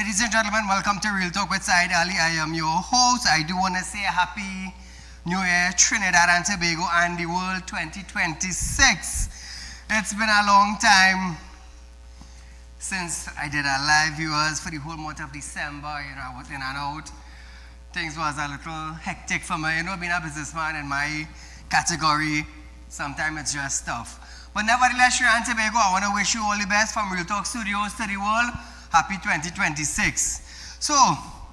Ladies and gentlemen, welcome to Real Talk with Saieed Ali. I am your host. I do want to say a happy New Year, Trinidad and Tobago and the world 2026. It's been a long time since I did a live viewers for the whole month of December. You know, I was in and out. Things was a little hectic for me. You know, being a businessman in my category, sometimes it's just tough. But nevertheless, Trinidad and Tobago, I want to wish you all the best from Real Talk Studios to the world. Happy 2026. So,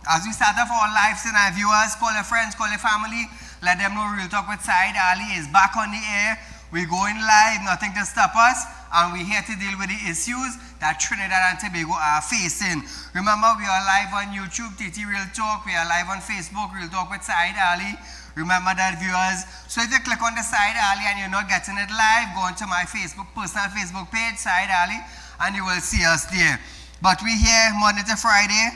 as we start off our lives and our viewers, call your friends, call your family, let them know Real Talk with Saieed Ali is back on the air. We're going live, nothing to stop us, and we're here to deal with the issues that Trinidad and Tobago are facing. Remember, we are live on YouTube, TT Real Talk. We are live on Facebook, Real Talk with Saieed Ali. Remember that, viewers. So if you click on the Saieed Ali and you're not getting it live, go onto my personal Facebook page, Saieed Ali, and you will see us there. But we're here Monday to Friday,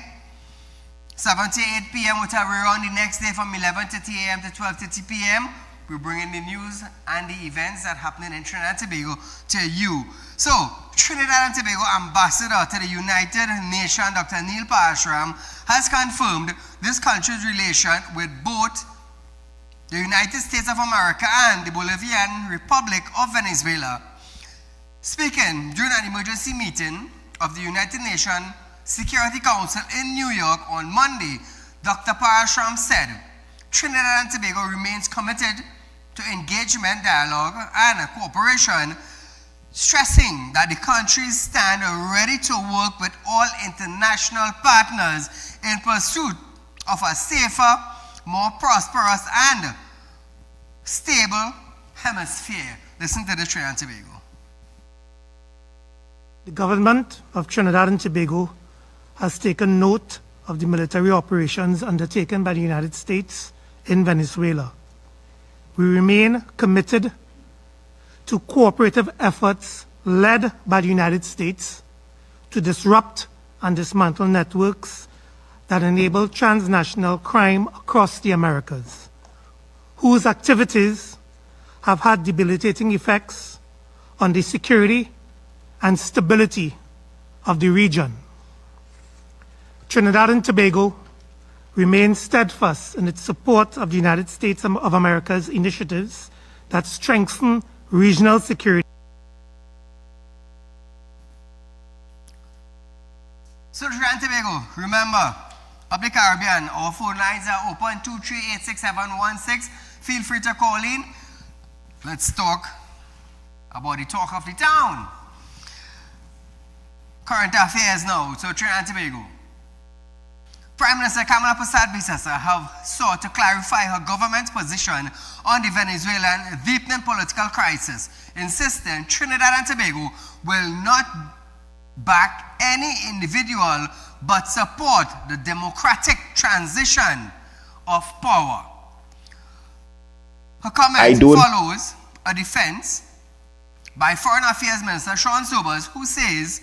7 to 8 p.m., which we're on the next day from 11:30 a.m. to 12:30 p.m. We're bringing the news and the events that are happening in Trinidad and Tobago to you. So, Trinidad and Tobago Ambassador to the United Nations, Dr. Neil Parashram, has confirmed this country's relation with both the United States of America and the Bolivarian Republic of Venezuela. Speaking during an emergency meeting of the United Nations Security Council in New York on Monday, Dr. Parashram said, Trinidad and Tobago remains committed to engagement, dialogue, and cooperation, stressing that the countries stand ready to work with all international partners in pursuit of a safer, more prosperous, and stable hemisphere. Listen to the Trinidad and Tobago. The government of Trinidad and Tobago has taken note of the military operations undertaken by the United States in Venezuela. We remain committed to cooperative efforts led by the United States to disrupt and dismantle networks that enable transnational crime across the Americas, whose activities have had debilitating effects on the security and stability of the region. Trinidad and Tobago remains steadfast in its support of the United States of America's initiatives that strengthen regional security. So Trinidad and Tobago, remember, of the Caribbean, our phone lines are open 2386716. Feel free to call in. Let's talk about the talk of the town. Current affairs now. So Trinidad and Tobago. Prime Minister Kamala Persad-Bissessar have sought to clarify her government's position on the Venezuelan deepening political crisis, insisting Trinidad and Tobago will not back any individual but support the democratic transition of power. Her comment follows a defense by Foreign Affairs Minister Sean Sobers, who says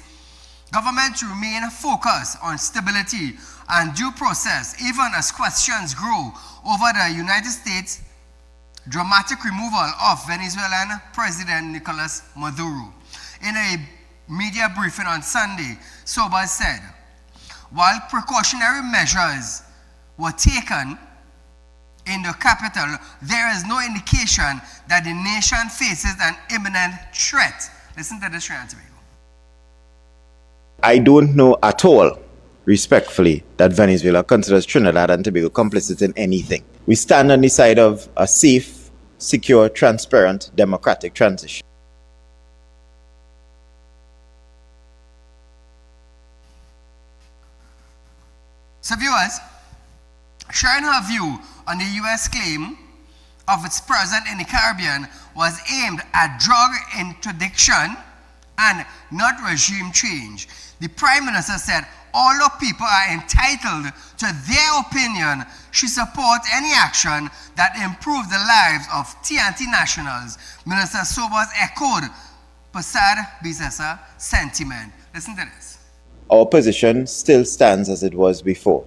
government remain focused on stability and due process, even as questions grow over the United States' dramatic removal of Venezuelan President Nicolas Maduro. In a media briefing on Sunday, Sobers said, while precautionary measures were taken in the capital, there is no indication that the nation faces an imminent threat. Listen to this, Trinidad and Tobago. I don't know at all, respectfully, that Venezuela considers Trinidad and Tobago complicit in anything. We stand on the side of a safe, secure, transparent, democratic transition. So viewers, sharing her view on the U.S. claim of its presence in the Caribbean was aimed at drug interdiction and not regime change. The Prime Minister said all of people are entitled to their opinion. She supports any action that improves the lives of TNT nationals. Minister Sobers echoed Persad-Bissessar's sentiment. Listen to this. Our position still stands as it was before.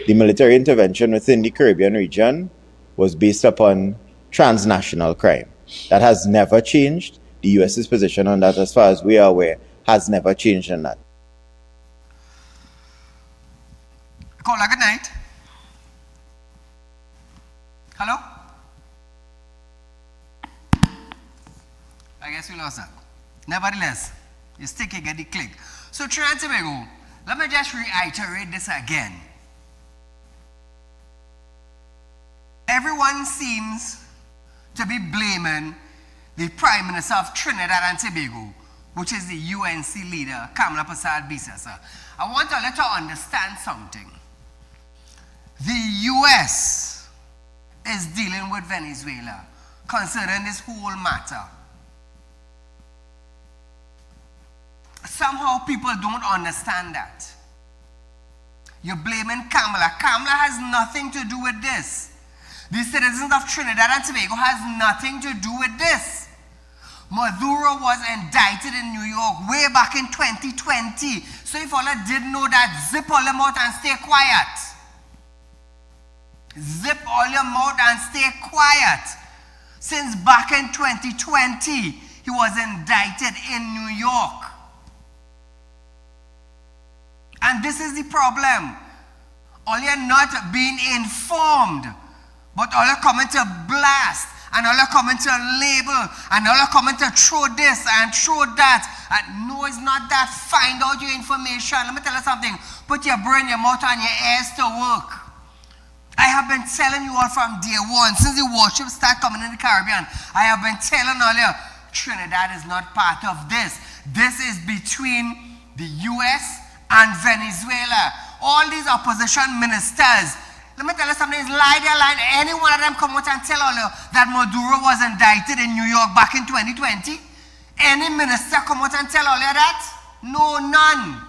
The military intervention within the Caribbean region was based upon transnational crime. That has never changed. The U.S.'s position on that, as far as we are aware, has never changed on that. Caller, good night. Hello? I guess we lost that. Nevertheless, you still can get the click. So Trinidad and Tobago, let me just reiterate this again. Everyone seems to be blaming the Prime Minister of Trinidad and Tobago, which is the UNC leader, Kamala Persad-Bissessar. I want to let her understand something. The US is dealing with Venezuela concerning this whole matter. Somehow people don't understand that. You're blaming Kamala. Kamala has nothing to do with this. The citizens of Trinidad and Tobago has nothing to do with this. Maduro was indicted in New York way back in 2020. So if all didn't know that, zip all your mouth and stay quiet. Zip all your mouth and stay quiet. Since back in 2020, he was indicted in New York. And this is the problem. All you're not being informed, but all you're coming to blast, and all you're coming to label, and all you're coming to throw this and throw that. And no, it's not that. Find out your information. Let me tell you something. Put your brain, your mouth, and your ears to work. I have been telling you all from day one, since the warships start coming in the Caribbean, I have been telling all you, Trinidad is not part of this. This is between the US and Venezuela. All these opposition ministers, let me tell you something, it's lie, they're lying. Any one of them come out and tell all you that Maduro was indicted in New York back in 2020? Any minister come out and tell all you that? No, none.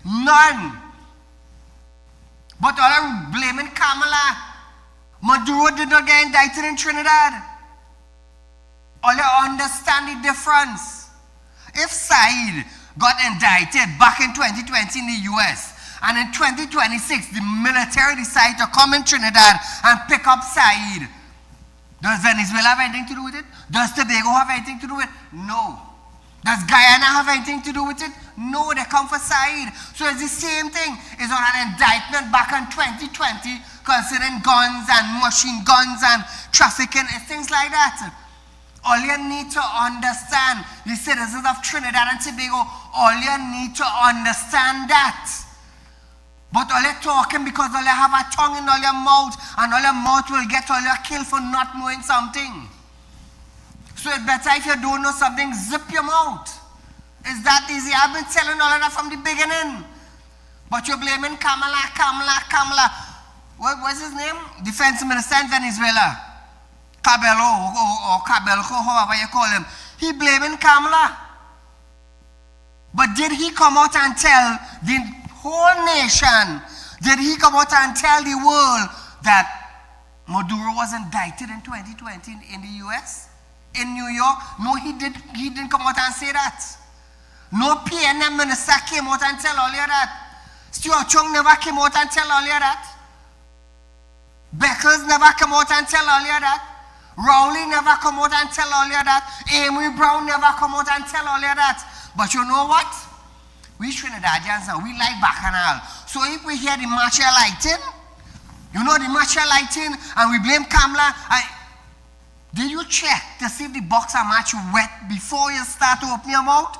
None. But all are blaming Kamala. Maduro did not get indicted in Trinidad. All you understand the difference. If Saieed got indicted back in 2020 in the US, and in 2026 the military decided to come in Trinidad and pick up Saieed, does Venezuela have anything to do with it? Does Tobago have anything to do with it? No. Does Guyana have anything to do with it? No, they come for Saieed. So it's the same thing. It's on an indictment back in 2020 concerning guns and machine guns and trafficking and things like that. All you need to understand, the citizens of Trinidad and Tobago, all you need to understand that. But all you're talking because all you have a tongue in all your mouth, and all your mouth will get all your killed for not knowing something. So it's better if you don't know something, zip your mouth. It's that easy. I've been telling all of that from the beginning. But you're blaming Kamala. What's his name? Defense Minister in Venezuela. Cabello or Cabelco, however you call him. He blaming Kamala. But did he come out and tell the whole nation, did he come out and tell the world that Maduro was indicted in 2020 in the US? In New York? No, he didn't come out and say that. No PNM minister came out and tell all you that. Stuart Chung never came out and tell all you that. Beckers never come out and tell all you that. Rowley never come out and tell all you that. Amy Brown never come out and tell all you that. But you know what? We Trinidadians and we like Bacchanal. So if we hear the match lighting, you know the match lighting, and we blame Kamala, did you check to see if the boxer match wet before you start to open your mouth?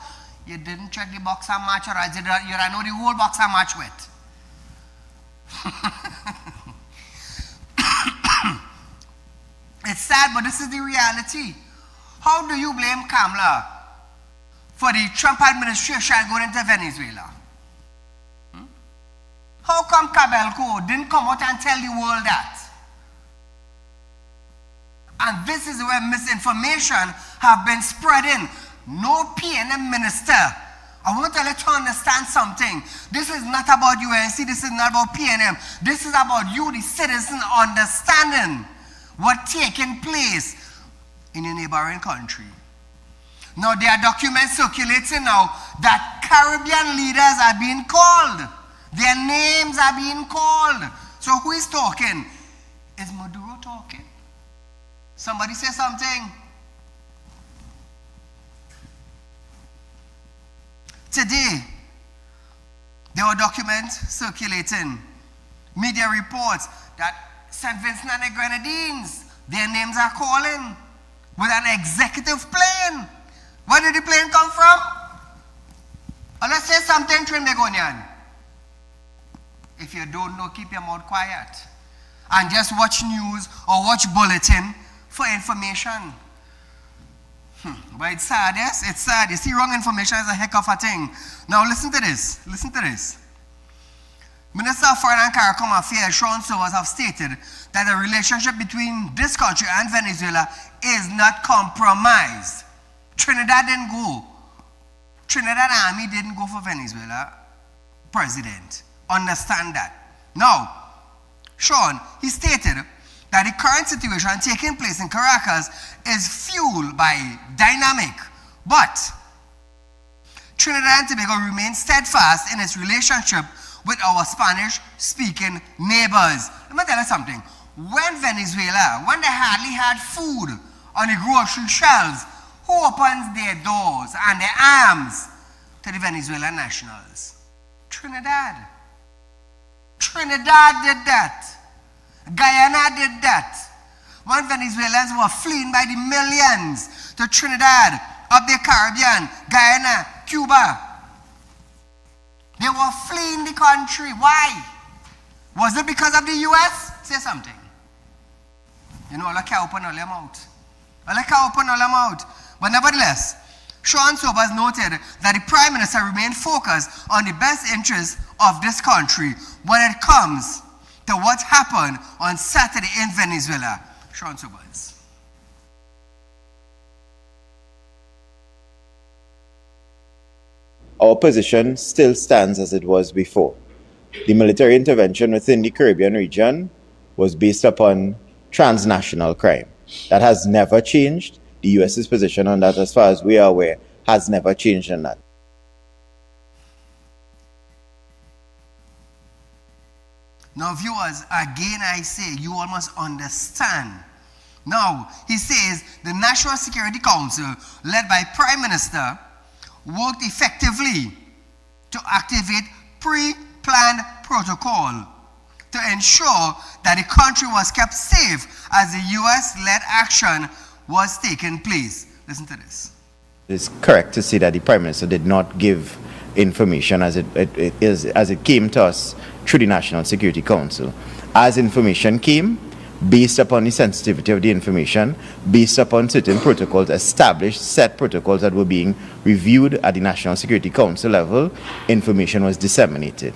You didn't check the boxer match, or you know the whole boxer match wet. It's sad, but this is the reality. How do you blame Kamala for the Trump administration going into Venezuela? How come Cabelco didn't come out and tell the world that? And this is where misinformation have been spreading. No PNM minister. I want to let you understand something. This is not about UNC. This is not about PNM. This is about you, the citizen, understanding what's taking place in a neighboring country. Now, there are documents circulating now that Caribbean leaders are being called. Their names are being called. So who is talking? Is Maduro talking? Somebody say something. Today, there were documents circulating Media reports that St. Vincent and the Grenadines, their names are calling with an executive plane. Where did the plane come from? Let's say something, Trinbagonian. If you don't know, keep your mouth quiet. And just watch news or watch bulletin for information. But it's sad, yes? It's sad. You see, wrong information is a heck of a thing. Now listen to this. Listen to this. Minister of Foreign and CARICOM Affairs, Sean Sobers, have stated that the relationship between this country and Venezuela is not compromised. Trinidad didn't go. Trinidad Army didn't go for Venezuela president. Understand that. Now, Sean, he stated that the current situation taking place in Caracas is fueled by dynamic, but Trinidad and Tobago remains steadfast in its relationship with our Spanish-speaking neighbors. Let me tell you something. When Venezuela, when they hardly had food on the grocery shelves, who opens their doors and their arms to the Venezuelan nationals? Trinidad. Trinidad did that. Guyana did that. When Venezuelans were fleeing by the millions to Trinidad, up the Caribbean, Guyana, Cuba, they were fleeing the country. Why? Was it because of the U.S.? Say something. You know, all I can't open all their mouth. All I can't open all their mouth. But nevertheless, Sean Sobers noted that the Prime Minister remained focused on the best interests of this country when it comes to what happened on Saturday in Venezuela. Sean Sobers. Our position still stands as it was before. The military intervention within the Caribbean region was based upon transnational crime. That has never changed. The US's position on that, as far as we are aware, has never changed on that. Now, viewers, again I say, you all must understand. Now, he says the National Security Council, led by Prime Minister, worked effectively to activate pre-planned protocol to ensure that the country was kept safe as the US-led action was taking place. Listen to this. It's correct to say that the Prime Minister did not give information as it came to us through the National Security Council. As information came, based upon the sensitivity of the information, based upon certain protocols, established set protocols that were being reviewed at the National Security Council level, information was disseminated.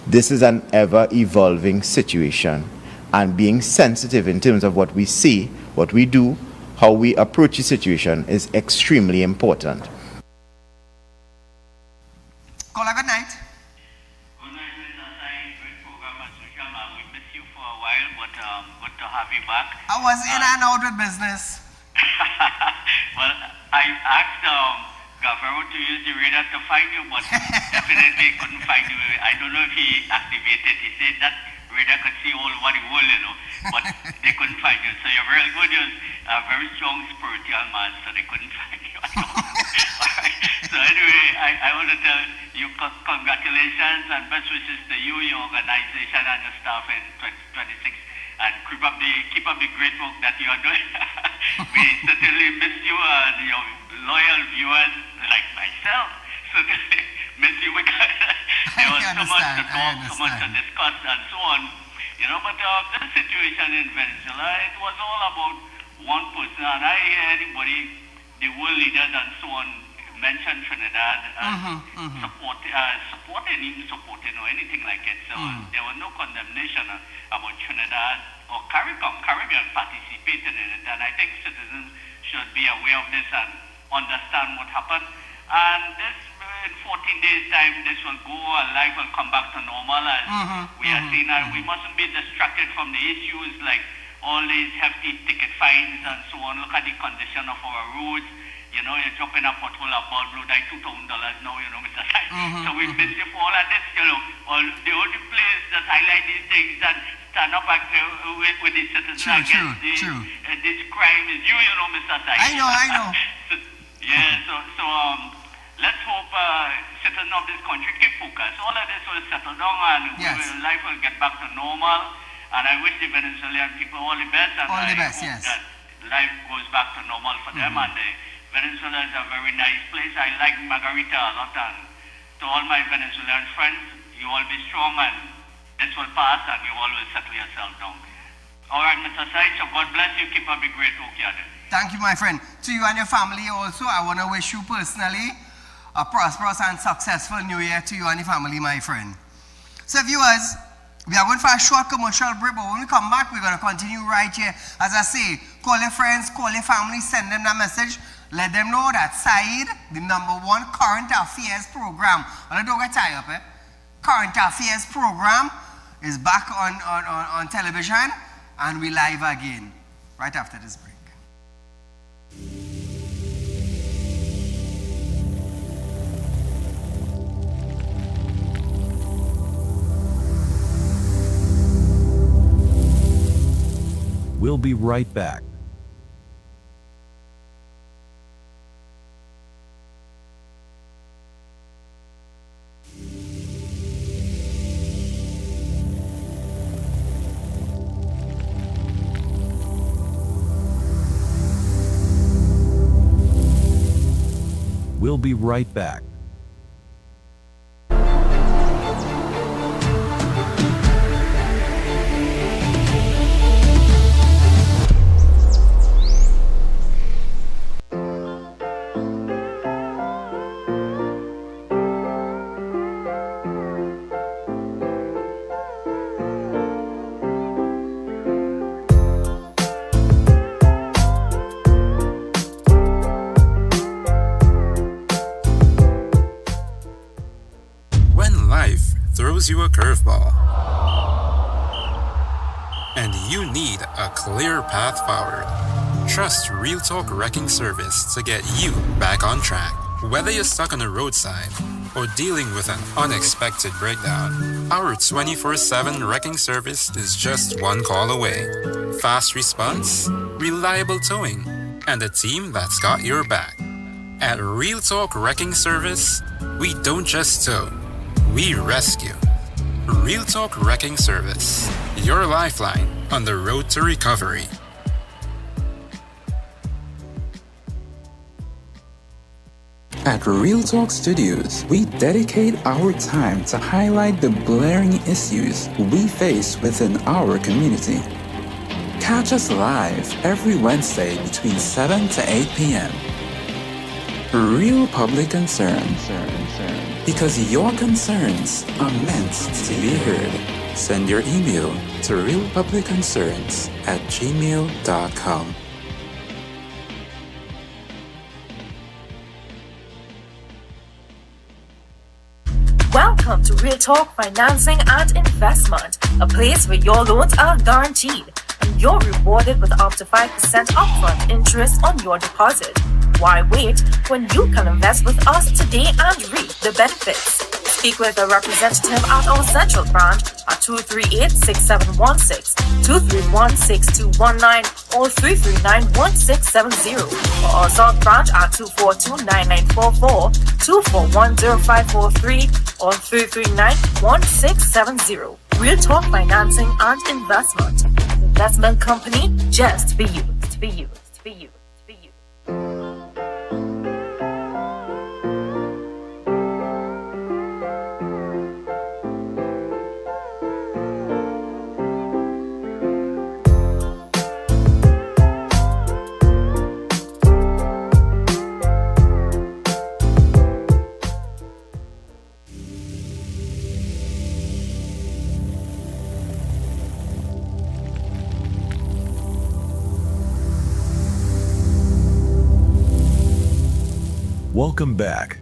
This is an ever-evolving situation, and being sensitive in terms of what we see, what we do, how we approach the situation is extremely important. Call a good night. Good night, Mr. Saieed. Great program as usual, man. We missed you for a while, but good to have you back. I was in and out with business. Well, I asked Gavero to use the radar to find you, but definitely couldn't find you. I don't know if he activated. He said that radar could see all over the world, you know, but they couldn't find you. So you're very good. You're a very strong spiritual man, so they couldn't find you at all. All right. So anyway, I want to tell you congratulations and best wishes to you, your organization, and your staff in 2026. And keep up the great work that you are doing. We certainly miss you and your loyal viewers like myself. Certainly miss you because there was so much to talk, so much to discuss, and so on. You know, but the situation in Venezuela, it was all about one person. And I hear anybody, the world leaders and so on, mention Trinidad as supporting or anything like it. So there was no condemnation about Trinidad or Caribbean participating in it. And I think citizens should be aware of this and understand what happened. And this, in 14 days' time, this will go, our life will come back to normal as we are seeing. And we mustn't be distracted from the issues like all these hefty ticket fines and so on. Look at the condition of our roads. You know, you're dropping a pothole at Ball Road, like $2,000 now, you know, Mr. Sai. So we miss you for all of this, you know. The only place that highlight these things and stand up with the citizens against this crime is you, you know, Mr. Sai. I know. Yeah, so let's hope citizens of this country keep focus. All of this will settle down and Yes. life will get back to normal. And I wish the Venezuelan people all the best. And All the I best, hope yes. that life goes back to normal for them. And Venezuela is a very nice place. I like Margarita a lot. And to all my Venezuelan friends, you all be strong and this will pass and you all will settle yourself down. All right, Mr. Said, so God bless you. Keep up the great work you're doing. Thank you, my friend. To you and your family also, I want to wish you personally a prosperous and successful New Year to you and your family, my friend. So viewers, we are going for a short commercial break, but when we come back, we're going to continue right here. As I say, call your friends, call your family, send them that message. Let them know that Saeed, the #1 current affairs program, and I don't get tired up, current affairs program is back on television, and we live again right after this break. We'll be right back. We'll be right back. Throws you a curveball, and you need a clear path forward. Trust Real Talk Wrecking Service to get you back on track. Whether you're stuck on the roadside or dealing with an unexpected breakdown, our 24/7 wrecking service is just one call away. Fast response, reliable towing, and a team that's got your back. At Real Talk Wrecking Service, we don't just tow, we rescue. Real Talk Wrecking Service, your lifeline on the road to recovery. At Real Talk Studios, we dedicate our time to highlight the blaring issues we face within our community. Catch us live every Wednesday between 7 to 8 p.m. Real Public Concern. Because your concerns are meant to be heard. Send your email to realpublicconcerns@gmail.com. Welcome to Real Talk Financing and Investment, a place where your loans are guaranteed and you're rewarded with up to 5% upfront interest on your deposit. Why wait when you can invest with us today and reap the benefits? Speak with a representative at our central branch at 238-6716, 231-6219, or 339-1670, or our south branch at 242-9944, 241-0543, or 339-1670. Real Talk Financing and Investment. Investment company just for you. To be you. To be you. To be you. Welcome back.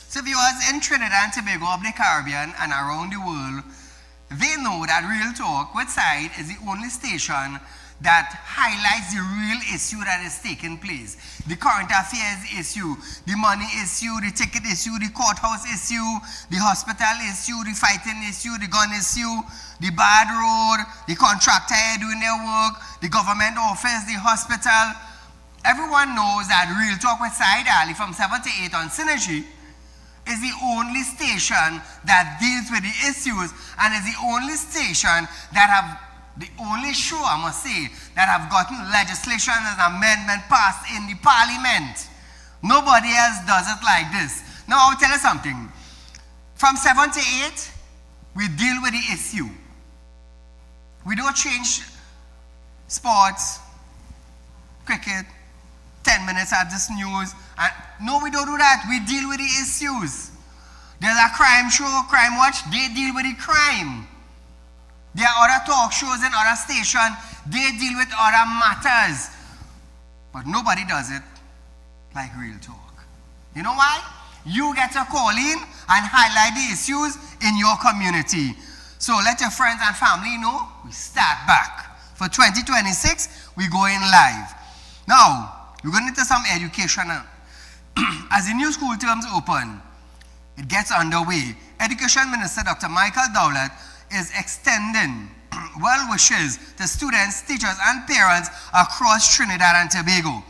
So viewers in Trinidad and Tobago of the Caribbean and around the world, they know that Real Talk with Saeed is the only station that highlights the real issue that is taking place. The current affairs issue, the money issue, the ticket issue, the courthouse issue, the hospital issue, the fighting issue, the gun issue, the bad road, the contractor doing their work, the government office, the hospital. everyone knows that Real Talk with Saieed Ali from 7 to 8 on Synergy is the only station that deals with the issues and is the only station that have, the only show, I must say, that have gotten legislation and amendment passed in the parliament. Nobody else does it like this. Now I'll tell you something. From 7 to 8, we deal with the issue. We don't change sports, cricket, 10 minutes at this news. And no, we don't do that. We deal with the issues. There's a crime show, Crime Watch, they deal with the crime. There are other talk shows in other stations, they deal with other matters. But nobody does it like Real Talk. You know why? You get to call in and highlight the issues in your community. So let your friends and family know we start back. For 2026, we're going live. Now, we're going into some education. As the new school terms open, it gets underway. Education Minister Dr. Michael Dowlett is extending well wishes to students, teachers, and parents across Trinidad and Tobago.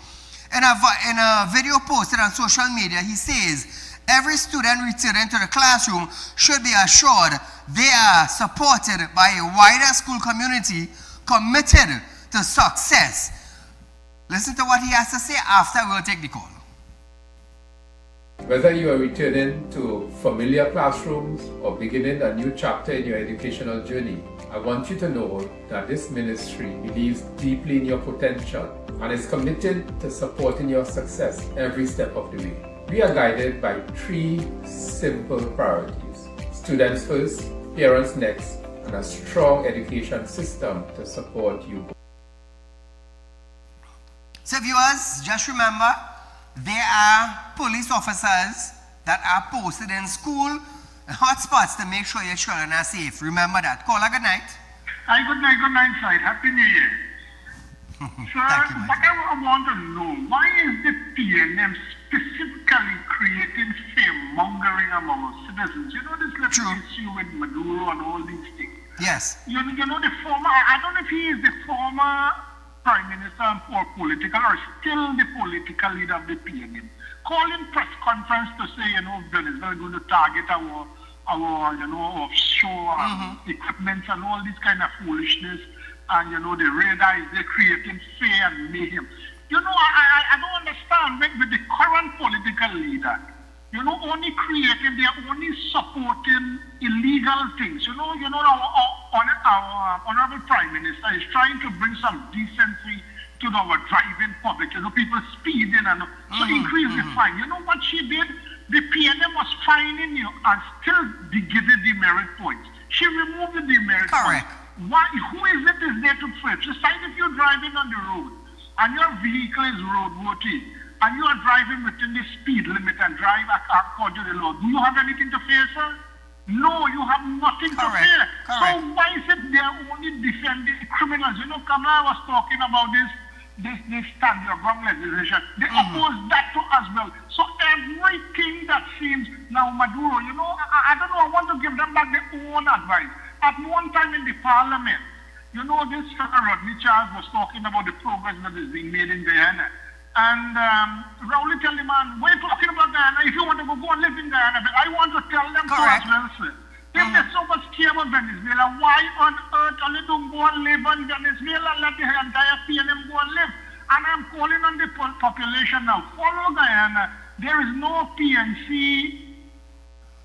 In a video posted on social media, he says, every student returning to the classroom should be assured they are supported by a wider school community committed to success. Listen to what he has to say after we'll take the call. Whether you are returning to familiar classrooms or beginning a new chapter in your educational journey, I want you to know that this ministry believes deeply in your potential and is committed to supporting your success every step of the way. We are guided by 3 simple priorities: students first, parents next, and a strong education system to support you. So viewers, just remember, there are police officers that are posted in school hotspots to make sure your children are safe. Remember that. Caller, good night. Hi, good night, Said. Happy New Year. Sir, Thank you, I want to know, why is the PNM specifically creating fear-mongering among our citizens? You know this little issue with Maduro and all these things? Yes. You know the former, I don't know if he is the former Prime Minister or political or still the political leader of the PNM, calling press conference to say, Venezuela is going to target our offshore equipment and all this kind of foolishness. And, the radar is they're creating fear and mayhem. I don't understand with the current political leader, only creating, they're only supporting illegal things. Our honorable Prime Minister is trying to bring some decency to our driving public. People speeding and so increase the fine. You know what she did? The PNM was fining you and still giving demerit points. She removed the demerit points. Why? Who is it is there to fail? Decide if you're driving on the road and your vehicle is roadworthy and you are driving within the speed limit and drive according to the law. Do you have anything to fear, sir? No, you have nothing to fear. So why is it they are only defending criminals? Kamala was talking about this stand your ground legislation. They oppose that to as well. So everything that seems now Maduro, I don't know, I want to give them back their own advice. At one time in the parliament, this fellow Rodney Charles was talking about the progress that is being made in Guyana. And Raul tell the man, we're talking about Guyana. If you want to go and live in Guyana, but I want to tell them so as well, sir. If they're so much scared about Venezuela, why on earth only don't go and live in Venezuela, let the entire PNM go and live? And I'm calling on the population now, follow Guyana. There is no PNC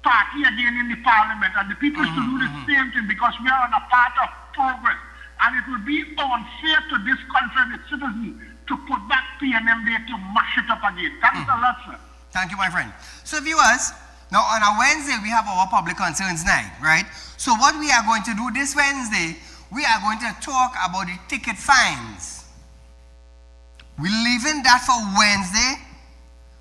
party again in the parliament, and the people should do the same thing because we are on a path of progress. And it would be unfair to this country and its citizens to put back PNM there to mash it up again. Thanks a lot, sir. Thank you, my friend. So viewers, now on a Wednesday, we have our public concerns night, right? So what we are going to do this Wednesday, we are going to talk about the ticket fines. We're leaving that for Wednesday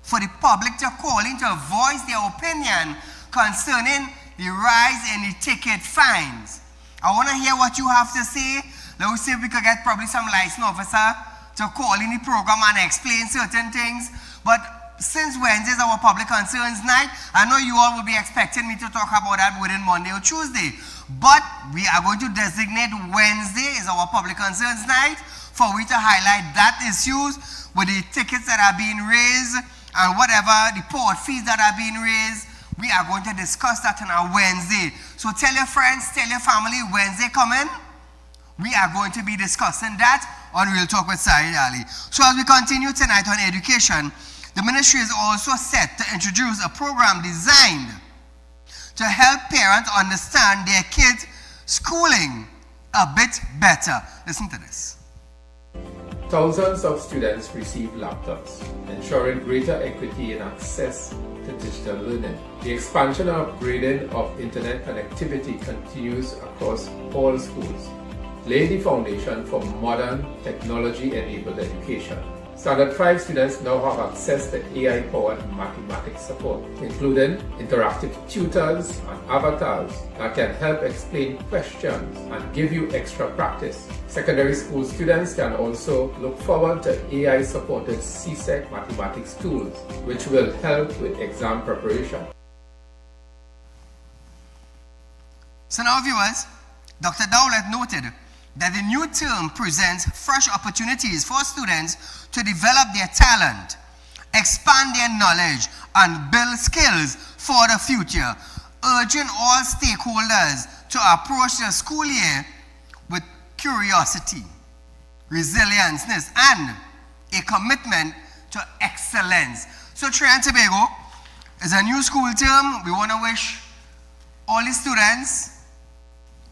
for the public to call in to voice their opinion concerning the rise in the ticket fines. I want to hear what you have to say. Let us see if we could get probably some licensed officer to call in the program and explain certain things. But since Wednesday is our public concerns night, I know you all will be expecting me to talk about that within Monday or Tuesday. But we are going to designate Wednesday as our public concerns night for we to highlight that issues. with the tickets that are being raised and whatever the port fees that are being raised. We are going to discuss that on our Wednesday. So tell your friends, tell your family, Wednesday coming, we are going to be discussing that on Real Talk with Saieed Ali. So as we continue tonight on education, the ministry is also set to introduce a program designed to help parents understand their kids' schooling a bit better. Listen to this. Thousands of students receive laptops, ensuring greater equity in access to digital learning. The expansion and upgrading of internet connectivity continues across all schools, laying the foundation for modern technology-enabled education. Standard 5 students now have access to AI-powered mathematics support, including interactive tutors and avatars that can help explain questions and give you extra practice. Secondary school students can also look forward to AI-supported CSEC mathematics tools, which will help with exam preparation. So now, viewers, Dr. Dowlett noted that the new term presents fresh opportunities for students to develop their talent, expand their knowledge, and build skills for the future, urging all stakeholders to approach the school year with curiosity, resilience, and a commitment to excellence. So Trinidad and Tobago is a new school term. We want to wish all the students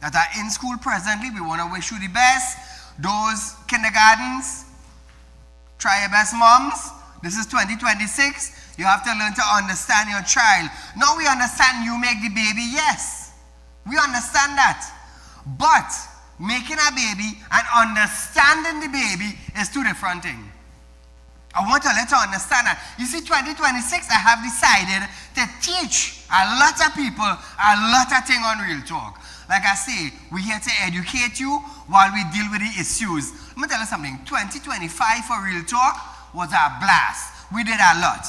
that are in school presently, we want to wish you the best. Those kindergartens, try your best, moms. This is 2026. You have to learn to understand your child. Now we understand you make the baby, yes. We understand that. But making a baby and understanding the baby is two different things. I want to let you understand that. You see, 2026, I have decided to teach a lot of people a lot of things on Real Talk. Like I say, we're here to educate you while we deal with the issues. Let me tell you something. 2025 for Real Talk was a blast. We did a lot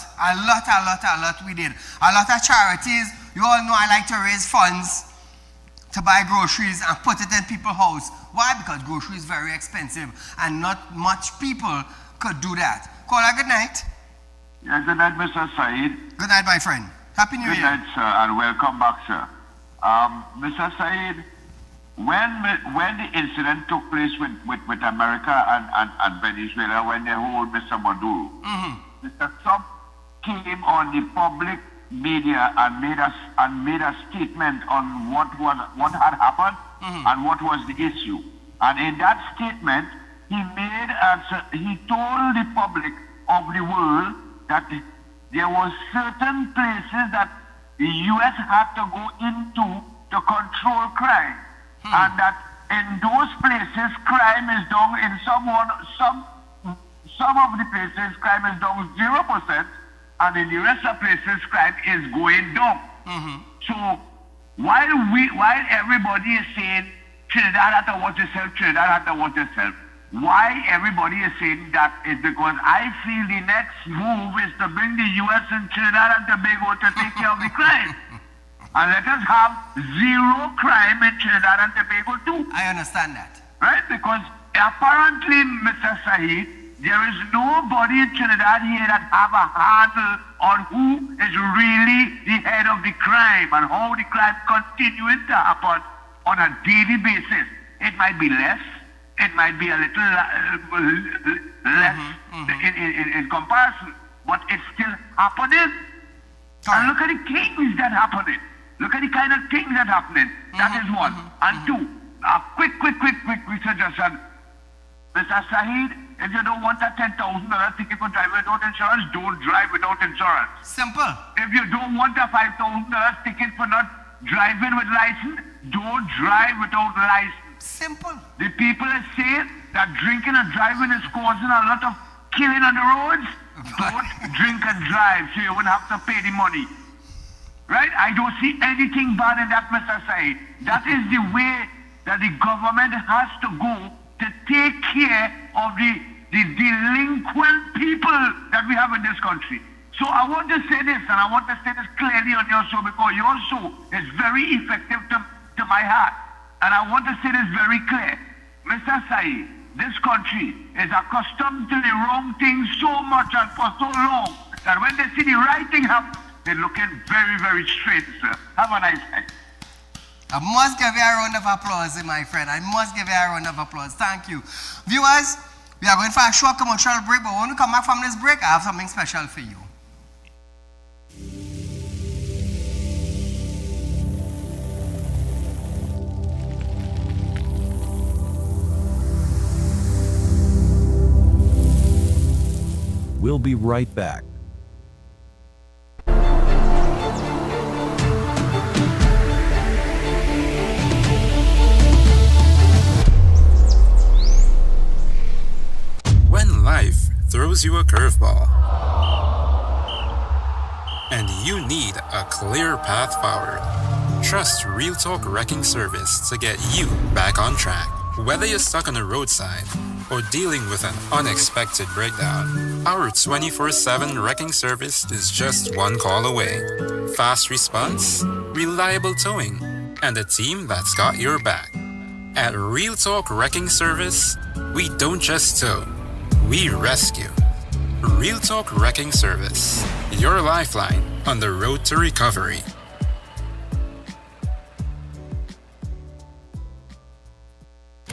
we did. A lot of charities. You all know I like to raise funds to buy groceries and put it in people's house. Why? Because groceries is very expensive and not much people could do that. Caller, good night. Yeah, good night, Mr. Saeed. Good night, my friend. Happy New Year. Good night, sir, and welcome back, sir. Mr. Saeed, when the incident took place with America and Venezuela, when they hold Mr. Maduro, Mr. Trump came on the public media and made a statement on what had happened and what was the issue. And in that statement, he told the public of the world that there were certain places that the U.S. had to go into to control crime, and that in those places crime is down. In some of the places crime is down 0%, and in the rest of places crime is going down. So while everybody is saying Trinidad had to watch itself, Trinidad had to watch itself, why everybody is saying that is because I feel the next move is to bring the U.S. and Trinidad and Tobago to take care of the crime. And let us have zero crime in Trinidad and Tobago too. I understand that. Right? Because apparently, Mr. Saeed, there is nobody in Trinidad here that have a handle on who is really the head of the crime and how the crime continuing to happen on a daily basis. It might be less. It might be a little less in comparison, but it's still happening. And look at the things that happening. Look at the kind of things that happening. That is one. And two, a quick suggestion. Mr. Saeed, if you don't want a $10,000 ticket for driving without insurance, don't drive without insurance. Simple. If you don't want a $5,000 ticket for not driving with license, don't drive without license. Simple. The people are saying that drinking and driving is causing a lot of killing on the roads. Don't drink and drive so you won't have to pay the money. Right? I don't see anything bad in that, Mr. Saeed. That is the way that the government has to go to take care of the delinquent people that we have in this country. So I want to say this, and I want to say this clearly on your show, because your show is very effective to my heart. And I want to say this very clear. Mr. Saeed, this country is accustomed to the wrong thing so much and for so long that when they see the right thing happen, they're looking very, very straight, sir. Have a nice day. I must give you a round of applause, my friend. I must give you a round of applause. Thank you. Viewers, we are going for a short commercial break, but when we come back from this break, I have something special for you. We'll be right back. When life throws you a curveball and you need a clear path forward, trust Real Talk Wrecking Service to get you back on track. Whether you're stuck on a roadside or dealing with an unexpected breakdown, our 24/7 wrecking service is just one call away. Fast response, reliable towing, and a team that's got your back. At Real Talk Wrecking Service, we don't just tow, we rescue. Real Talk Wrecking Service, your lifeline on the road to recovery.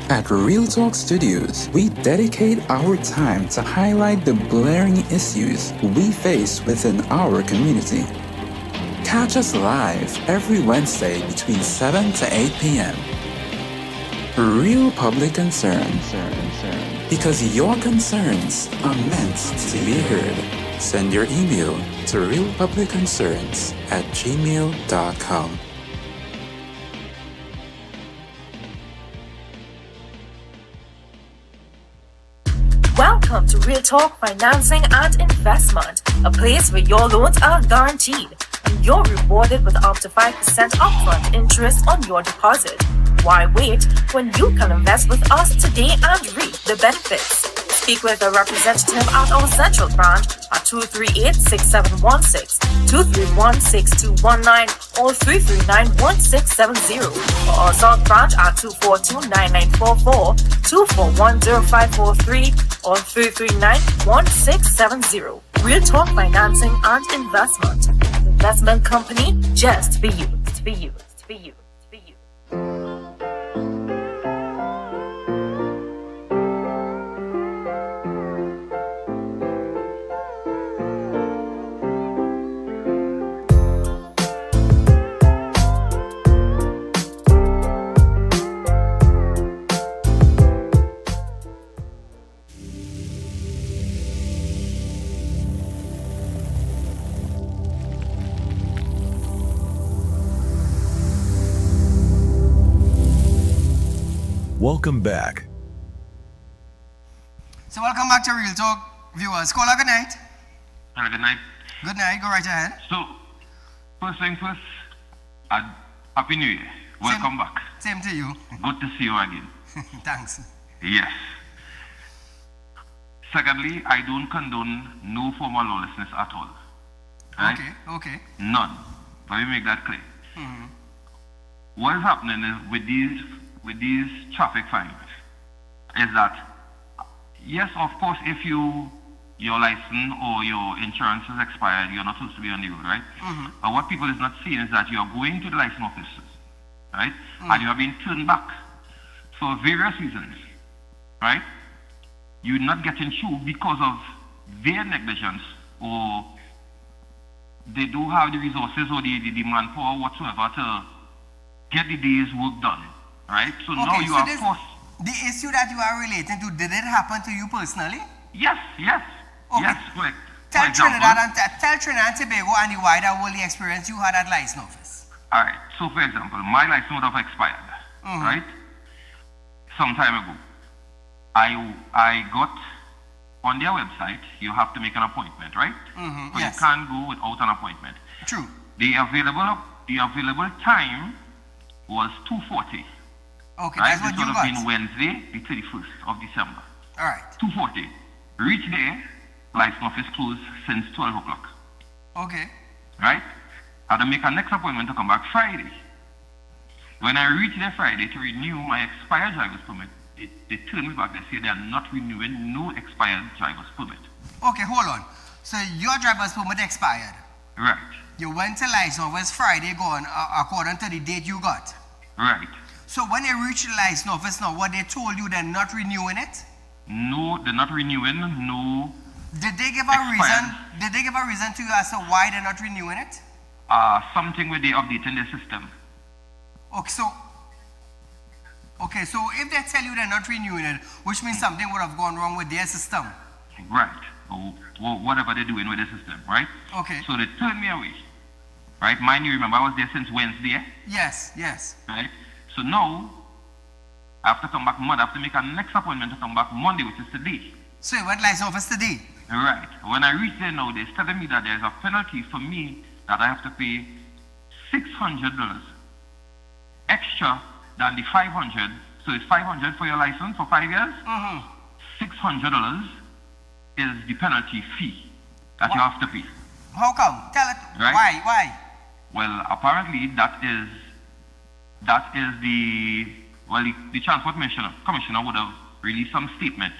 At Real Talk Studios, we dedicate our time to highlight the blaring issues we face within our community. Catch us live every Wednesday between 7 to 8 p.m. Real Public Concern. Because your concerns are meant to be heard. Send your email to realpublicconcerns@gmail.com. Welcome to Real Talk Financing and Investment, a place where your loans are guaranteed and you're rewarded with up to 5% upfront interest on your deposit. Why wait when you can invest with us today and reap the benefits? Speak with a representative at our central branch at 238-6716, 231-6219, or 339-1670, or our south branch at 242-9944, 241-0543, or 339-1670. Real Talk Financing and Investment. Investment company just for you. For you. For you. For you. Welcome back. So welcome back to Real Talk, viewers. Caller, good night. Have a good night. Good night. Go right ahead. So, first thing first, Happy New Year. Welcome back. Same to you. Good to see you again. Thanks. Yes. Secondly, I don't condone no form of lawlessness at all. Right? Okay. None. Let me make that clear. What is happening is with these traffic fines is that, yes, of course, if your license or your insurance is expired, you're not supposed to be on the road, right? But what people is not seeing is that you are going to the license officers, right? And you are being turned back for various reasons, right? You're not getting through because of their negligence, or they don't have the resources or the manpower whatsoever to get the day's work done, right? So now you are forced. The issue that you are relating to, did it happen to you personally? Yes. Okay. Yes, correct. Tell Trinidad and Tobago and the wider world the experience you had at license office. All right. So, for example, my license would have expired, right? Some time ago. I got on their website, you have to make an appointment, right? But yes. You can't go without an appointment. True. The available time was 2:40. Okay, right? that's what This you would got. have been Wednesday, the 31st of December. All right. 2:40. Reach there, license office closed since 12 o'clock. Okay. Right? I had to make a next appointment to come back Friday. When I reached there Friday to renew my expired driver's permit, they turn me back. They say they are not renewing no expired driver's permit. Okay, hold on. So your driver's permit expired. Right. You went to license office Friday gone according to the date you got. Right. So when you reach the license office now, what they told you they're not renewing it? No, they're not renewing. No. Did they give a reason? Did they give a reason to you as to why they're not renewing it? Something where they updating their system. Okay, so if they tell you they're not renewing it, which means something would have gone wrong with their system. Right. Or whatever they're doing with the system, right? Okay. So they turned me away. Right? Mind you, remember I was there since Wednesday. Yes. Right? So now, I have to come back Monday. I have to make a next appointment to come back Monday, which is today. So you went license office today? Right. When I reach there now, they're telling me that there's a penalty for me that I have to pay $600 extra than the $500. So it's $500 for your license for 5 years. $600 is the penalty fee that you have to pay. How come? Tell it. Right? Why? Well, apparently that is the transport commissioner would have released some statement.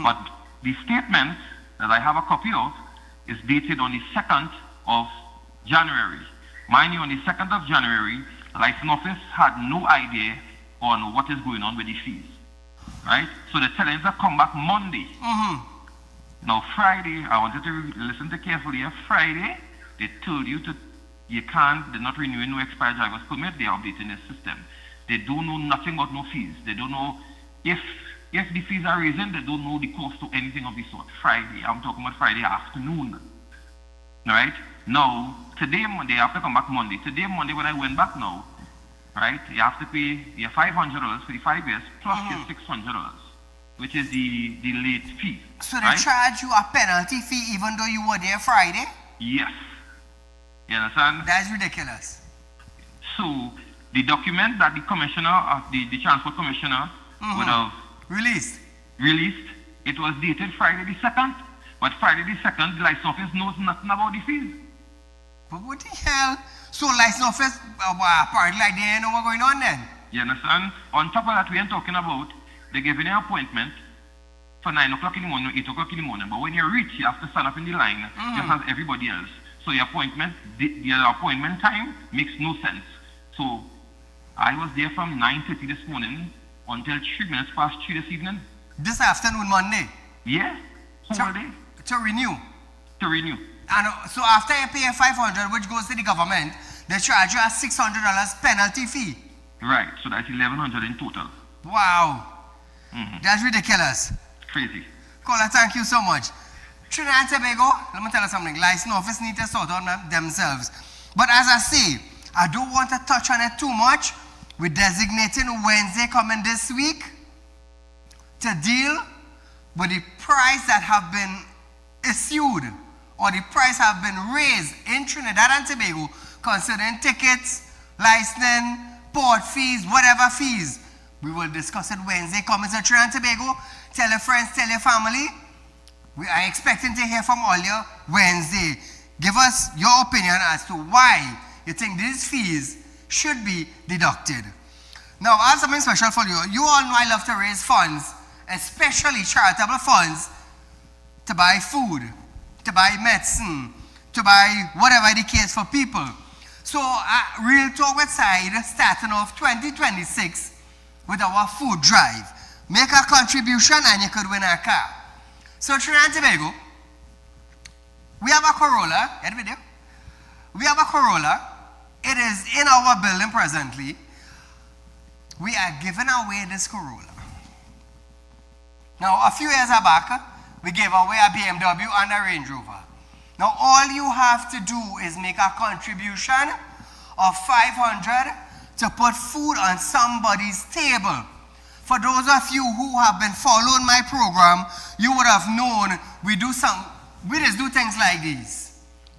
But the statement that I have a copy of is dated on the 2nd of January. Mind you, on the 2nd of January, license office had no idea on what is going on with the fees. Right? So the telling us to come back Monday. Now Friday, I wanted to listen to carefully. Friday, they told you they're not renewing no expired driver's permit, they're updating the system. They don't know nothing about no fees. They don't know if the fees are raising, they don't know the cost to anything of the sort. Friday, I'm talking about Friday afternoon. Right? Now, today, Monday, I have to come back Monday. Today, Monday, when I went back now, right, you have to pay your $500 for the 5 years plus your $600, which is the late fee. So they charge you a penalty fee even though you were there Friday? Yes. You understand? That's ridiculous. So the document that the commissioner, the transport commissioner would have released, it was dated Friday the 2nd, but Friday the 2nd, the license office knows nothing about the fees. But what the hell? So license office, apparently like they know what's going on then? You understand? On top of that, we ain't talking about they're giving you an appointment for 9 o'clock in the morning or 8 o'clock in the morning, but when you reach, you have to stand up in the line just as everybody else. So your appointment time makes no sense. So I was there from 9:30 this morning until 3 minutes past 3 this evening. This afternoon, Monday? Yeah, whole day. To renew? To renew. And so after you pay $500, which goes to the government, they charge you a $600 penalty fee. Right, so that's $1,100 in total. Wow. That's ridiculous. Crazy. Caller, thank you so much. Trinidad and Tobago, let me tell you something. License office need to sort out themselves. But as I say, I don't want to touch on it too much. We're designating Wednesday coming this week to deal with the price that have been issued or the price have been raised in Trinidad and Tobago concerning tickets, licensing, port fees, whatever fees. We will discuss it Wednesday coming to Trinidad and Tobago. Tell your friends, tell your family. We are expecting to hear from all you Wednesday. Give us your opinion as to why you think these fees should be deducted. Now, I have something special for you. You all know I love to raise funds, especially charitable funds, to buy food, to buy medicine, to buy whatever the case for people. So, Real Talk with Saieed starting off 2026 with our food drive. Make a contribution and you could win a car. So, Trinidad and Tobago, we have a Corolla. Get the video? We have a Corolla. It is in our building presently. We are giving away this Corolla. Now, a few years back, we gave away a BMW and a Range Rover. Now, all you have to do is make a contribution of $500 to put food on somebody's table. For those of you who have been following my program, you would have known we just do things like these.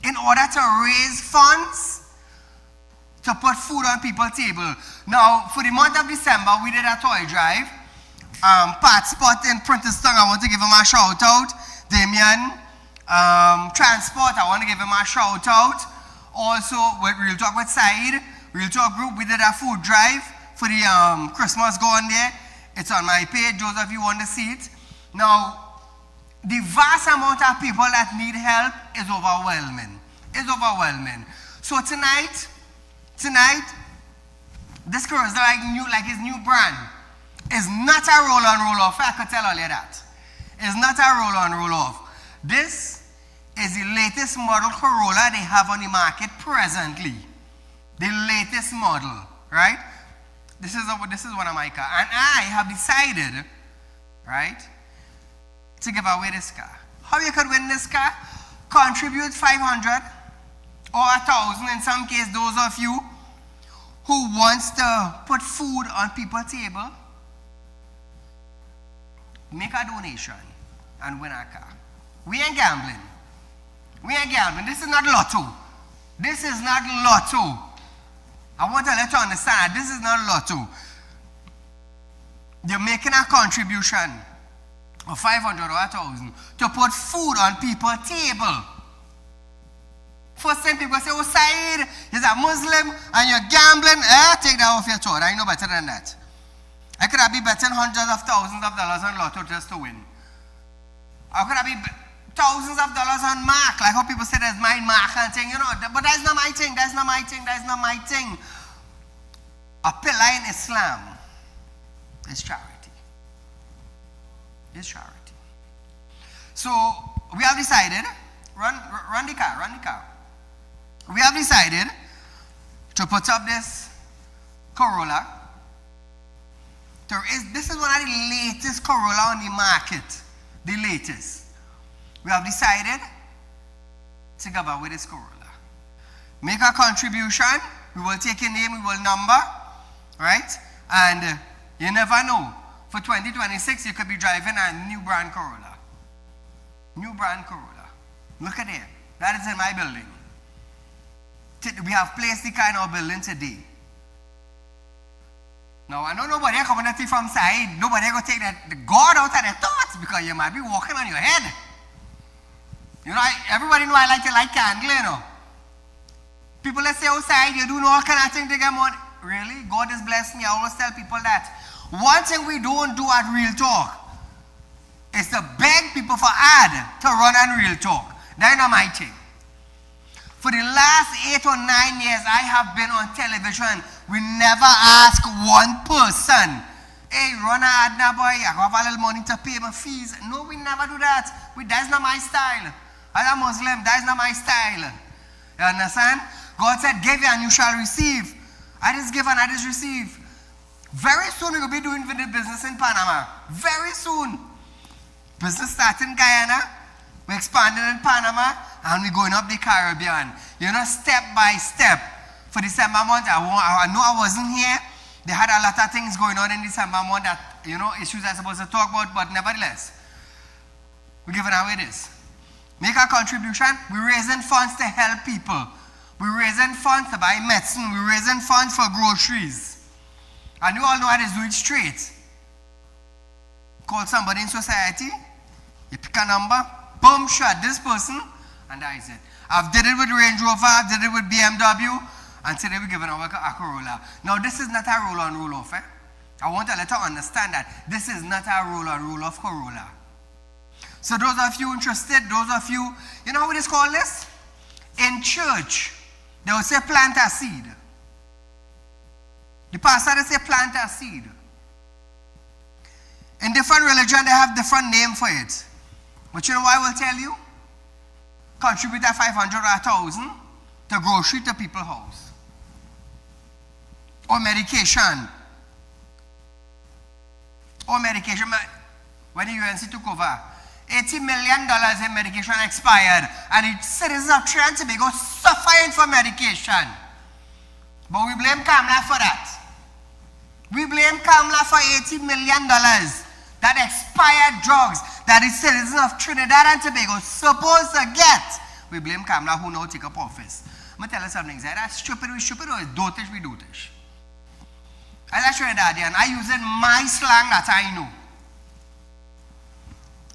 In order to raise funds to put food on people's table. Now, for the month of December, we did a toy drive. Pat Spot in Princeton, I want to give him a shout out. Damien, Transport, I want to give him a shout out. Also, with Real Talk with Saieed, Real Talk Group, we did a food drive for the Christmas going there. It's on my page, those of you want to see it. Now, the vast amount of people that need help is overwhelming. It's overwhelming. So tonight, this Cruiser, like his new brand, is not a roll on, roll off. I could tell all you that. It's not a roll on, roll off. This is the latest model Corolla they have on the market presently. The latest model, right? This is one of my cars. And I have decided, right, to give away this car. How you could win this car? Contribute 500 or 1,000 in some case, those of you who wants to put food on people's table, make a donation and win a car. We ain't gambling. We ain't gambling. This is not lotto. This is not lotto. I want to let you understand that this is not lotto. You're making a contribution of 500 or 1,000 to put food on people's table. First time people say, oh, Saeed, you're a Muslim and you're gambling. Take that off your throat. I know better than that. I could have been betting hundreds of thousands of dollars on lotto just to win. I could have been thousands of dollars on mark, like how people say there's my mark and thing, you know, but that's not my thing, that's not my thing, that's not my thing. A pillar in Islam is charity. It's charity. So we have decided, run the car. We have decided to put up this Corolla. This is one of the latest Corolla on the market. The latest. We have decided to give away this Corolla. Make a contribution. We will take your name, we will number, right? And you never know. For 2026, you could be driving a new brand Corolla. New brand Corolla. Look at it. That is in my building. We have placed the car in our building today. Now, I know nobody coming at you from side. Nobody going to take the God out of their thoughts because you might be walking on your head. You know, everybody know I like to light candle, you know. People that say outside, you do all kind of things to get money. Really? God has blessed me. I always tell people that. One thing we don't do at Real Talk is to beg people for ad to run on Real Talk. That's not my thing. For the last 8 or 9 years I have been on television, we never ask one person, hey, run an ad now, boy, I have a little money to pay my fees. No, we never do that. That's not my style. As a Muslim, that's not my style. You understand? God said, give and you shall receive. I just give and I just receive. Very soon we will be doing business in Panama. Very soon. Business starting in Guyana. We're expanding in Panama. And we're going up the Caribbean. You know, step by step. For December month, I know I wasn't here. They had a lot of things going on in December month that, you know, issues I'm supposed to talk about. But nevertheless, we're giving away this. Make a contribution. We're raising funds to help people. We're raising funds to buy medicine. We're raising funds for groceries. And you all know how to do it straight. Call somebody in society. You pick a number. Boom, shot this person. And that is it. I've did it with Range Rover. I've did it with BMW. And today we're giving away a Corolla. Now this is not a roll on, roll off. I want to let you understand that this is not a roll on, roll off Corolla. So those of you interested, those of you, you know how it is called this? In church, they will say plant a seed. The pastor will say plant a seed. In different religion, they have different name for it. But you know what I will tell you? Contribute that 500 or 1,000 to grocery to people's house. Or medication. Or medication. When the UNC took over, $80 million in medication expired, and the citizens of Trinidad and Tobago suffering for medication. But we blame Kamala for that. We blame Kamala for $80 million that expired drugs that the citizens of Trinidad and Tobago supposed to get. We blame Kamala who now take up office. I'm going to tell you something. Is that stupid we stupid or is dotish we dotish? As a Trinidadian, I use in my slang that I know.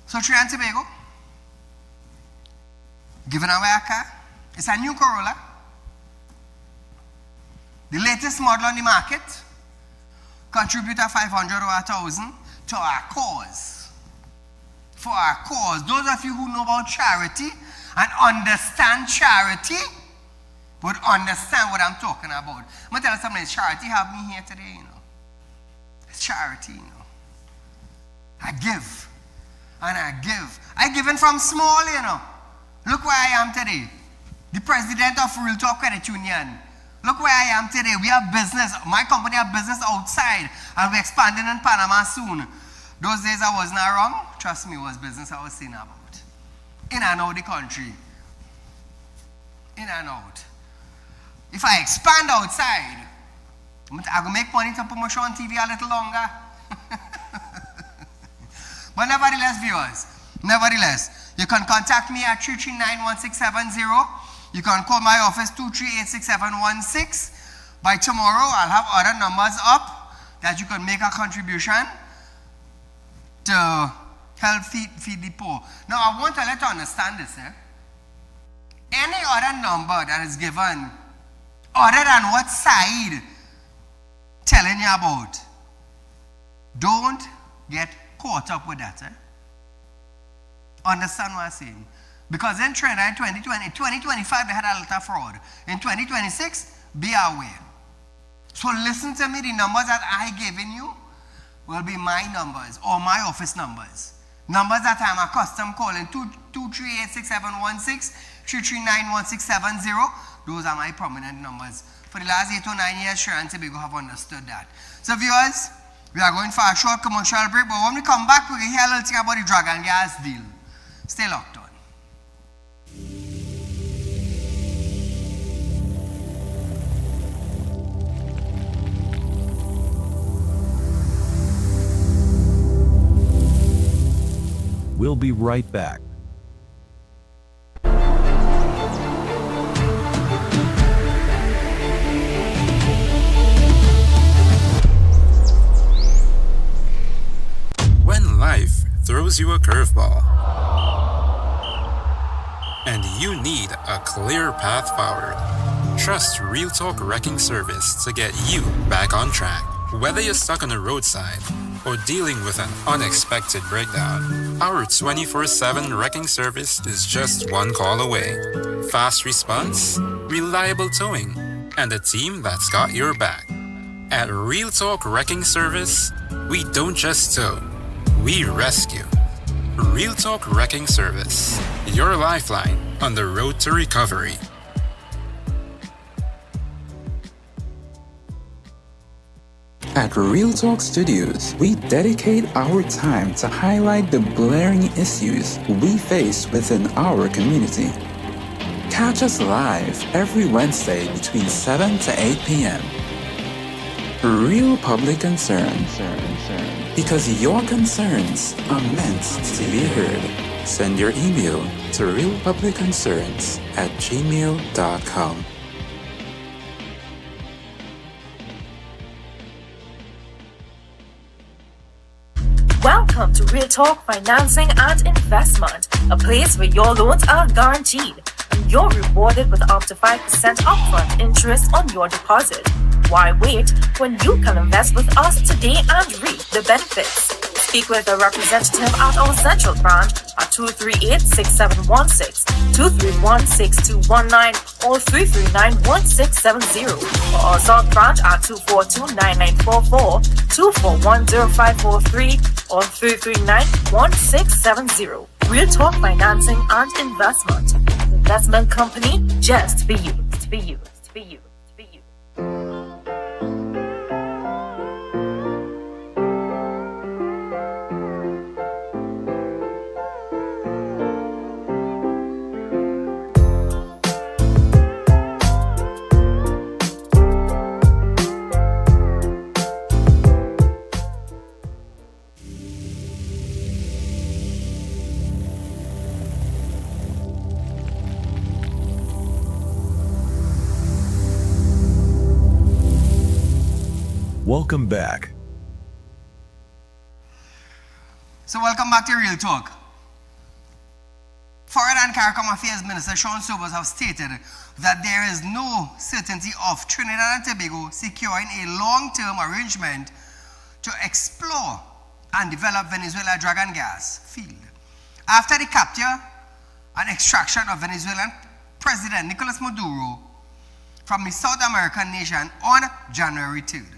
So Trinidad and Tobago, giving away a car. It's a new Corolla. The latest model on the market. contribute a 500 or 1,000 to our cause. For our cause. Those of you who know about charity and understand charity would understand what I'm talking about. I'm going to tell you something. Charity have me here today, you know. It's charity, you know. I give. And I give. I given from small, you know. Look where I am today. The president of Real Talk Credit Union. Look where I am today. We have business. My company have business outside. And we're expanding in Panama soon. Those days I was not wrong. Trust me, it was business I was saying about. In and out the country. In and out. If I expand outside, I will make money to promotion on TV a little longer. But nevertheless, viewers, you can contact me at 339-1670. You can call my office 238-6716. By tomorrow, I'll have other numbers up that you can make a contribution to help feed the poor. Now, I want to let you understand this. Any other number that is given, other than what Saieed telling you about, don't get caught up with that. Understand what I'm saying? Because in Trinidad in 2025, they had a lot of fraud. In 2026, be aware. So listen to me, the numbers that I given you will be my numbers or my office numbers. Numbers that I'm accustomed calling 238-6716, 339-1670. Those are my prominent numbers. For the last 8 or 9 years, Trinidad and Tobago have understood that. So viewers, we are going for a short commercial break, but when we come back, we're going to hear a little thing about the drug and gas deal. Stay locked on. We'll be right back. When life throws you a curveball and you need a clear path forward, trust Real Talk Wrecking Service to get you back on track. Whether you're stuck on a roadside or dealing with an unexpected breakdown, our 24/7 wrecking service is just one call away. Fast response, reliable towing, and a team that's got your back. At Real Talk Wrecking Service, we don't just tow, we rescue. Real Talk Wrecking Service, your lifeline on the road to recovery. At Real Talk Studios, we dedicate our time to highlight the blaring issues we face within our community. Catch us live every Wednesday between 7 to 8 p.m. Real Public Concern. Because your concerns are meant to be heard. Send your email to realpublicconcerns@gmail.com. Welcome to Real Talk Financing and Investment, a place where your loans are guaranteed and you're rewarded with up to 5% upfront interest on your deposit. Why wait when you can invest with us today and reap the benefits? Speak with a representative at our central branch at 238-6716, 231-6219, or 339-1670, or our south branch at 242-9944, 241-0543, or 339-1670. Real Talk Financing and Investment. Investment company just for you. For you. For you. For you. Welcome back. So welcome back to Real Talk. Foreign and CARICOM Affairs Minister Sean Sobers have stated that there is no certainty of Trinidad and Tobago securing a long-term arrangement to explore and develop Venezuela drug and gas field. After the capture and extraction of Venezuelan President Nicolas Maduro from the South American nation on January 3rd,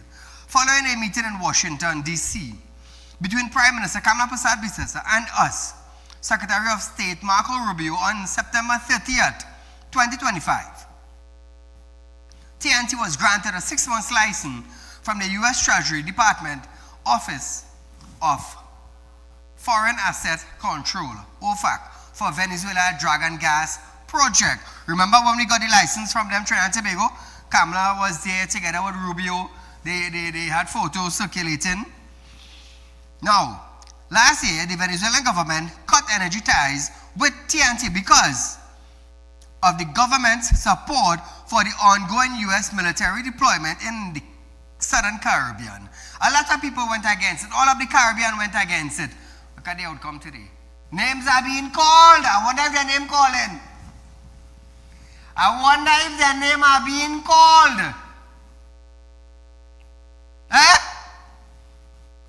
following a meeting in Washington, D.C., between Prime Minister Kamala Persad-Bissessar and us, Secretary of State Marco Rubio, on September 30th, 2025. TNT was granted a 6-month license from the U.S. Treasury Department Office of Foreign Asset Control, OFAC, for Venezuela drug and gas project. Remember when we got the license from them, Trinidad and Tobago? Kamala was there together with Rubio. They had photos circulating. Now, last year, the Venezuelan government cut energy ties with TNT because of the government's support for the ongoing U.S. military deployment in the Southern Caribbean. A lot of people went against it. All of the Caribbean went against it. Look at the outcome today. Names are being called. I wonder if their name calling. I wonder if their name are being called. Eh?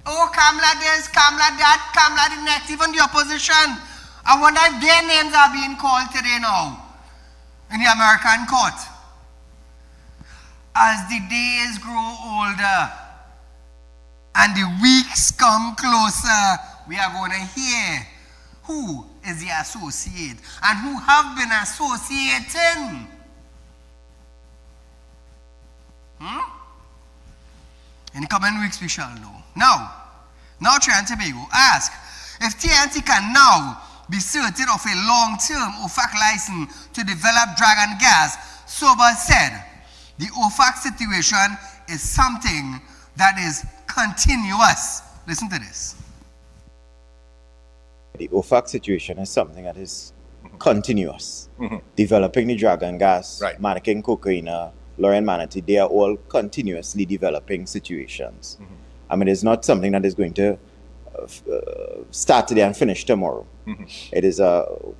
Oh, Kamala this, Kamala that, Kamala the next, even the opposition. I wonder if their names are being called today now in the American court. As the days grow older and the weeks come closer, we are going to hear who is the associate and who have been associating. In the coming weeks, we shall know. Now Trinidad and Tobago ask if TNT can now be certain of a long-term OFAC license to develop drug and gas. Sober said, the OFAC situation is something that is continuous. Listen to this. The OFAC situation is something that is continuous. Developing the drug and gas, marketing cocaine, Lauren Manatee, they are all continuously developing situations. I mean, it's not something that is going to start today and finish tomorrow. It is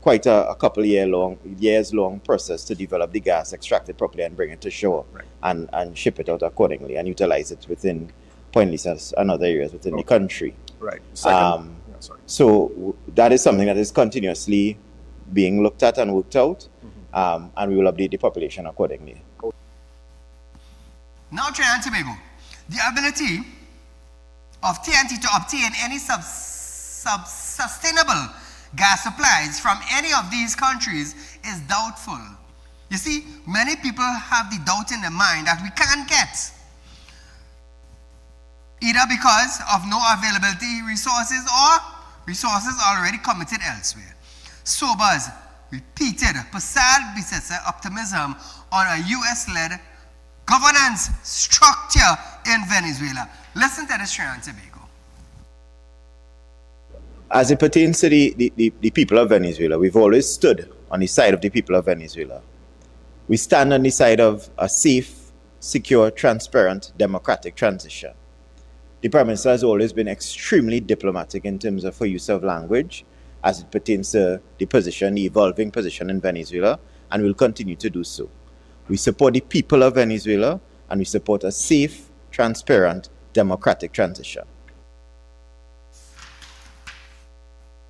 quite a couple years long process to develop the gas, extract it properly, and bring it to shore, and ship it out accordingly, and utilize it within Point Lisa and other areas within the country. Right. So that is something that is continuously being looked at and worked out, and we will update the population accordingly. Now, Trinidad and Tobago, the ability of TNT to obtain any sustainable gas supplies from any of these countries is doubtful. You see, many people have the doubt in their mind that we can't get, either because of no availability resources or resources already committed elsewhere. Sober's repeated Persad-Bissessar optimism on a U.S.-led governance structure in Venezuela. Listen to this, Trinidad and Tobago. As it pertains to the people of Venezuela, we've always stood on the side of the people of Venezuela. We stand on the side of a safe, secure, transparent, democratic transition. The Prime Minister has always been extremely diplomatic in terms of her use of language as it pertains to the position, the evolving position in Venezuela, and will continue to do so. We support the people of Venezuela, and we support a safe, transparent, democratic transition.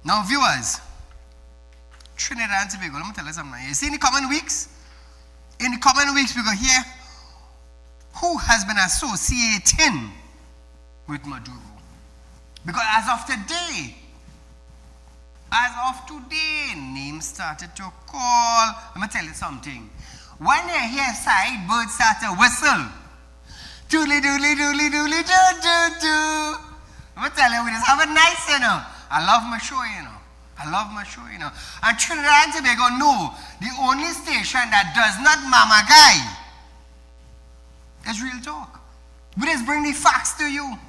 Now, viewers, Trinidad and Tobago, let me tell you something. You see, in the coming weeks, we're going to hear who has been associating with Maduro. Because as of today, names started to call. Let me tell you something. When they hear Saieed birds start to whistle, doodly doodly doodly doodly doo doo doo. Let me tell you, we just have it nice, you know. I love my show, you know. And Trinidad and Tobago know the only station that does not mama guy is Real Talk. We just bring the facts to you.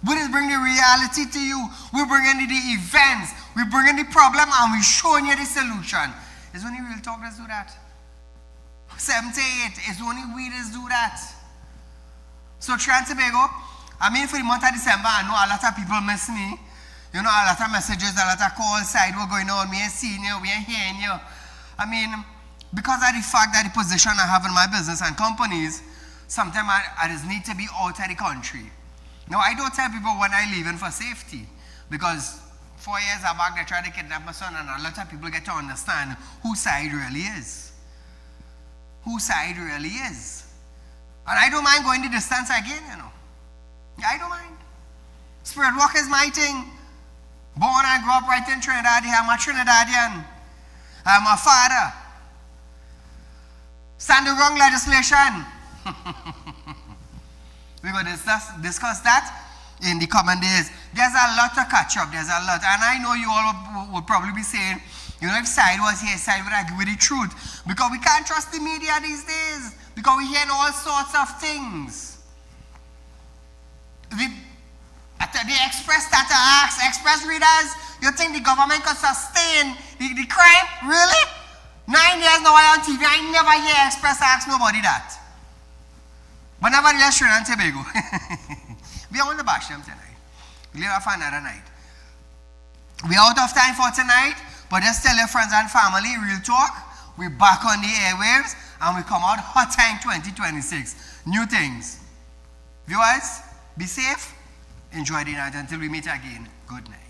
We just bring the reality to you. We bring in the events. We bring in the problem and we showing you the solution. It's only Real Talk that do that. 78, it's only we that do that. So Trinidad and Tobago, I mean, for the month of December, I know a lot of people miss me. You know, a lot of messages, a lot of calls, side were going on. We ain't seeing you, we ain't hearing you. I mean, because of the fact that the position I have in my business and companies, sometimes I just need to be out of the country. Now, I don't tell people when I leave in for safety, because 4 years back, they tried to kidnap my son, and a lot of people get to understand whose side really is. Whose side really is. And I don't mind going the distance again, you know. Yeah, I don't mind. Spirit walk is my thing. Born and grew up right in Trinidad. I'm a Trinidadian. I'm a father. Stand the wrong legislation. We're going to discuss that in the coming days. There's a lot to catch up. There's a lot. And I know you all would probably be saying, you know, if side was here, side would agree with the truth. Because we can't trust the media these days. Because we're hearing all sorts of things. The Express data asks, Express readers, you think the government could sustain the crime? Really? 9 years now I on TV, I never hear Express ask nobody that. But nevertheless, Trinidad and Tobago. We are on the bash them tonight. We'll leave for another night. We're out of time for tonight, but just tell your friends and family, Real Talk. We're back on the airwaves, and we come out hot time 2026. New things. Viewers, be safe. Enjoy the night until we meet again. Good night.